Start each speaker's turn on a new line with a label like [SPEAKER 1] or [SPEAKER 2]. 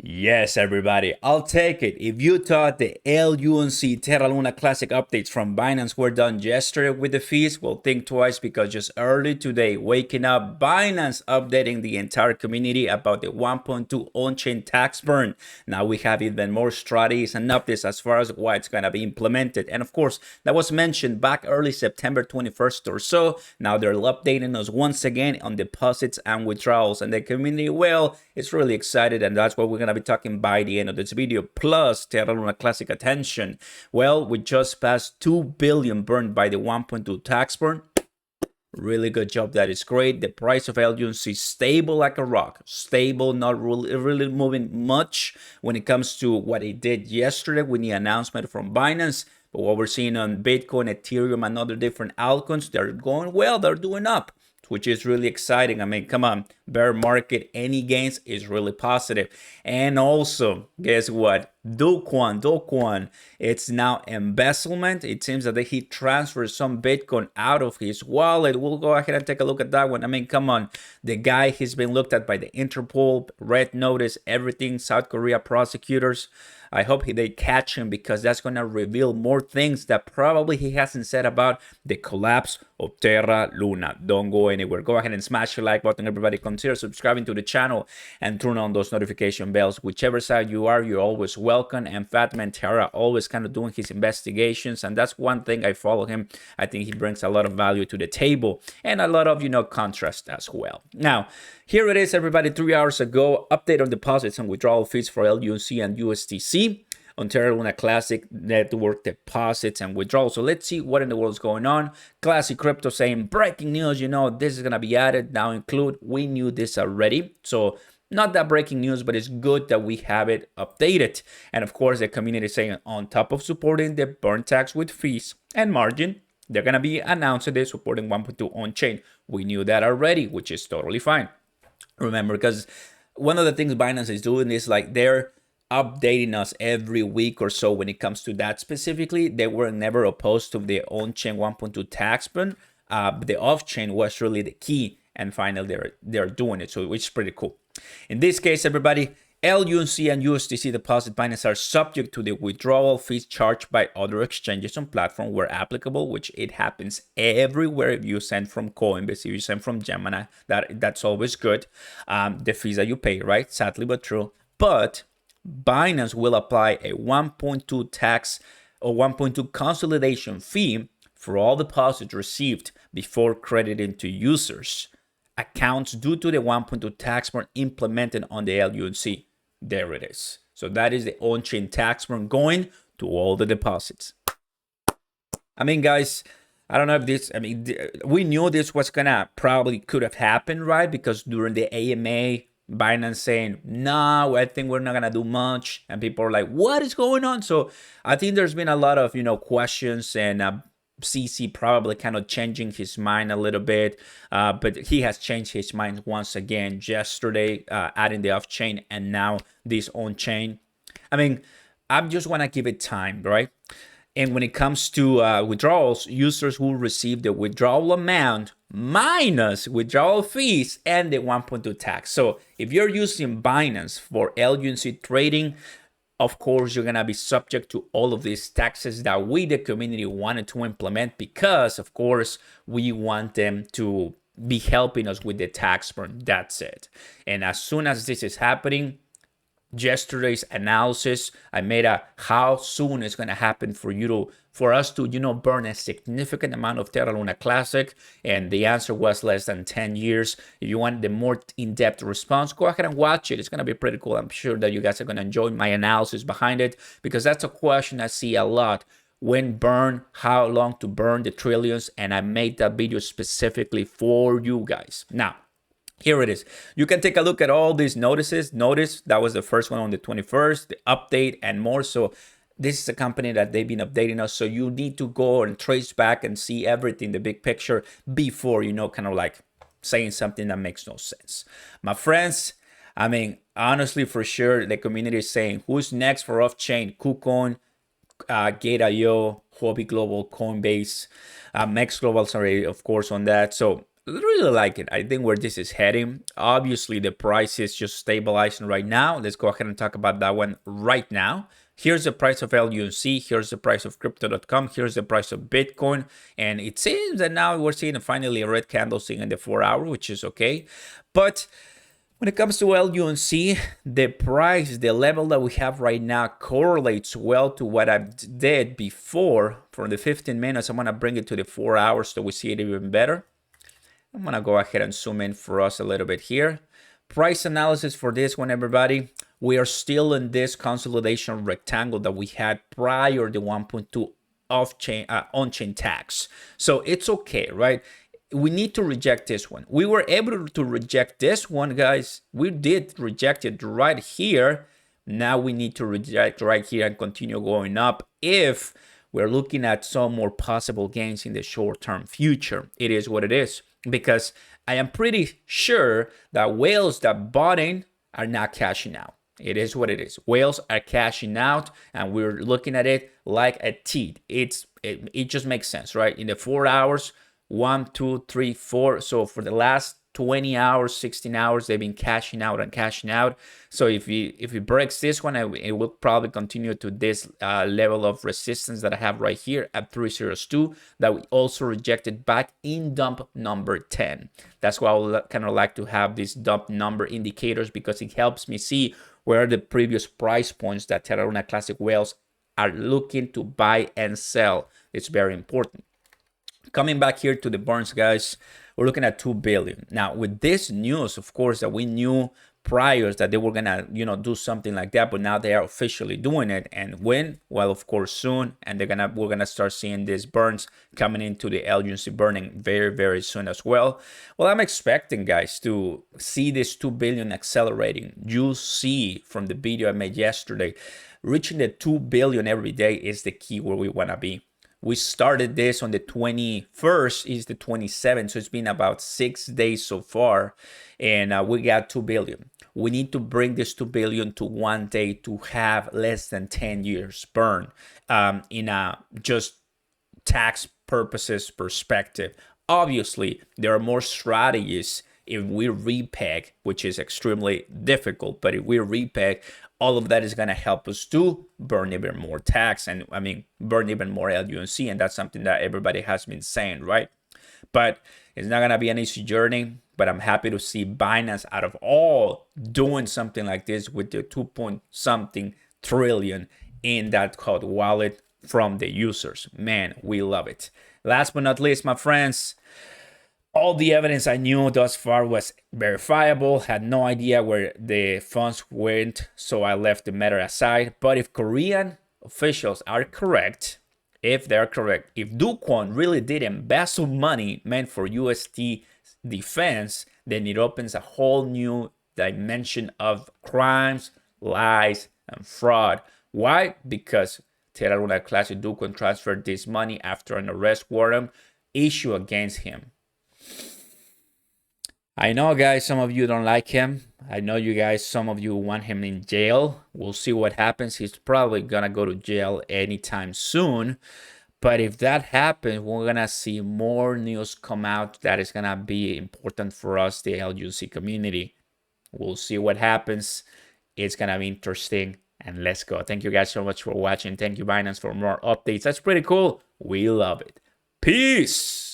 [SPEAKER 1] Yes, everybody, I'll take it. If you thought the LUNC Terra Luna Classic updates from Binance were done yesterday with the fees, well, think twice because just early today, waking up, Binance updating the entire community about the 1.2 on-chain tax burn. Now we have even more strategies and updates as far as why it's going to be implemented. And of course, that was mentioned back early September 21st or so. Now they're updating us once again on deposits and withdrawals. And the community, well, it's really excited, and that's what we're going to be talking by the end of this video. Plus Terra Luna Classic attention. Well, we just passed 2 billion burned by the 1.2 tax burn. Really good job. That is great. The price of LUNC is stable like a rock. Stable, not really moving much when it comes to what it did yesterday with the announcement from Binance. But what we're seeing on Bitcoin, Ethereum, and other different altcoins, they're going well. They're doing up, which is really exciting. I mean, come on, bear market, any gains is really positive. And also, guess what? dogecoin, it's now embezzlement. It seems that he transferred some Bitcoin out of his wallet. We'll go ahead and take a look at that one. I mean, come on, the guy, he's been looked at by the Interpol, red notice, everything, South Korea prosecutors. I hope they catch him, because that's going to reveal more things that probably he hasn't said about the collapse of Terra Luna. Don't go anywhere. Go ahead and smash the like button. Everybody, consider subscribing to the channel and turn on those notification bells. Whichever side you are, you're always welcome. And Fatman Terra always kind of doing his investigations, and that's one thing I follow him. I think he brings a lot of value to the table and a lot of, contrast as well. Now, here it is, everybody. 3 hours ago, update on deposits and withdrawal fees for LUNC and USDC on Terra Luna Classic network deposits and withdrawals. So let's see what in the world is going on. Classic Crypto saying breaking news, this is going to be added now include. We knew this already, so not that breaking news, but it's good that we have it updated. And of course, the community is saying on top of supporting the burn tax with fees and margin, they're going to be announcing they're supporting 1.2 on-chain. We knew that already, which is totally fine. Remember, because one of the things Binance is doing is like they're updating us every week or so when it comes to that specifically. They were never opposed to the on-chain 1.2 tax burn. The off-chain was really the key, and finally they're doing it, so it's pretty cool. In this case, everybody, LUNC and USDC deposit Binance are subject to the withdrawal fees charged by other exchanges on platform where applicable, which it happens everywhere. If you send from Coinbase, if you send from Gemini, that's always good. The fees that you pay, right? Sadly but true. But Binance will apply a 1.2 tax or 1.2 consolidation fee for all deposits received before crediting to users accounts due to the 1.2 tax burn implemented on the LUNC. There it is. So that is the on-chain tax burn going to all the deposits. I mean, guys, I don't know if this, we knew this was gonna probably could have happened, right? Because during the AMA, Binance saying, no, I think we're not gonna do much, and people are like, what is going on? So I think there's been a lot of questions, and CC probably kind of changing his mind a little bit, but he has changed his mind once again yesterday, adding the off-chain and now this on-chain. I mean, I just want to give it time, right? And when it comes to withdrawals, users will receive the withdrawal amount minus withdrawal fees and the 1.2 tax. So if you're using Binance for LUNC trading, of course, you're going to be subject to all of these taxes that we, the community, wanted to implement, because, of course, we want them to be helping us with the tax burn. That's it. And as soon as this is happening, yesterday's analysis, I made a how soon it's going to happen for us to burn a significant amount of Terra Luna Classic, and the answer was less than 10 years. If you want the more in-depth response, go ahead and watch it. It's going to be pretty cool. I'm sure that you guys are going to enjoy my analysis behind it, because that's a question I see a lot. When burn, how long to burn the trillions, and I made that video specifically for you guys. Now, here it is. You can take a look at all these notices. Notice that was the first one on the 21st, the update and more. So this is a company that they've been updating us. So you need to go and trace back and see everything, the big picture, before, kind of like saying something that makes no sense. My friends, I mean, honestly, for sure, the community is saying, who's next for off-chain? KuCoin, Gate.io, Hobby Global, Coinbase, Max Global, sorry, of course, on that. So really like it. I think where this is heading. Obviously, the price is just stabilizing right now. Let's go ahead and talk about that one right now. Here's the price of LUNC. Here's the price of crypto.com. Here's the price of Bitcoin. And it seems that now we're seeing finally a red candlestick in the 4-hour, which is okay. But when it comes to LUNC, the price, the level that we have right now correlates well to what I did before. For the 15 minutes, I'm going to bring it to the 4 hours so we see it even better. I'm going to go ahead and zoom in for us a little bit here. Price analysis for this one, everybody. We are still in this consolidation rectangle that we had prior to 1.2 off-chain, on-chain tax. So it's okay, right? We need to reject this one. We were able to reject this one, guys. We did reject it right here. Now we need to reject right here and continue going up if we're looking at some more possible gains in the short-term future. It is what it is, because I am pretty sure that whales that bought in are not cashing out. It is what it is. Whales are cashing out, and we're looking at it like a teat. It just makes sense, right? In the 4 hours, 1, 2, 3, 4. So for the last 20 hours, 16 hours, they've been cashing out and cashing out. So if it breaks this one, it will probably continue to this level of resistance that I have right here at 302 that we also rejected back in dump number 10. That's why I would kind of like to have these dump number indicators, because it helps me see where the previous price points that Terra Luna Classic whales are looking to buy and sell. It's very important. Coming back here to the burns, guys, we're looking at 2 billion. Now, with this news, of course, that we knew prior that they were gonna, do something like that, but now they are officially doing it. And when? Well, of course, soon. And we're gonna start seeing these burns coming into the LUNC burning very, very soon as well. Well, I'm expecting, guys, to see this 2 billion accelerating. You see from the video I made yesterday, reaching the 2 billion every day is the key where we wanna be. We started this on the 21st, is the 27th, so it's been about 6 days so far, and we got 2 billion. We need to bring this 2 billion to one day to have less than 10 years burn in a just tax purposes perspective. Obviously, there are more strategies if we repeg, which is extremely difficult, but if we repeg, all of that is going to help us to burn even more tax and burn even more LUNC. And that's something that everybody has been saying, right? But it's not going to be an easy journey. But I'm happy to see Binance out of all doing something like this with the 2-point-something trillion in that code wallet from the users. Man, we love it. Last but not least, my friends, all the evidence I knew thus far was verifiable, had no idea where the funds went, so I left the matter aside. But if Korean officials are correct, if dogecoin really did embezzle money meant for USD defense, then it opens a whole new dimension of crimes, lies, and fraud. Why? Because Terra Luna Classic dogecoin transferred this money after an arrest warrant issued against him. I know, guys, some of you don't like him. I know you guys, some of you want him in jail. We'll see what happens. He's probably going to go to jail anytime soon. But if that happens, we're going to see more news come out that is going to be important for us, the LUNC community. We'll see what happens. It's going to be interesting. And let's go. Thank you guys so much for watching. Thank you, Binance, for more updates. That's pretty cool. We love it. Peace.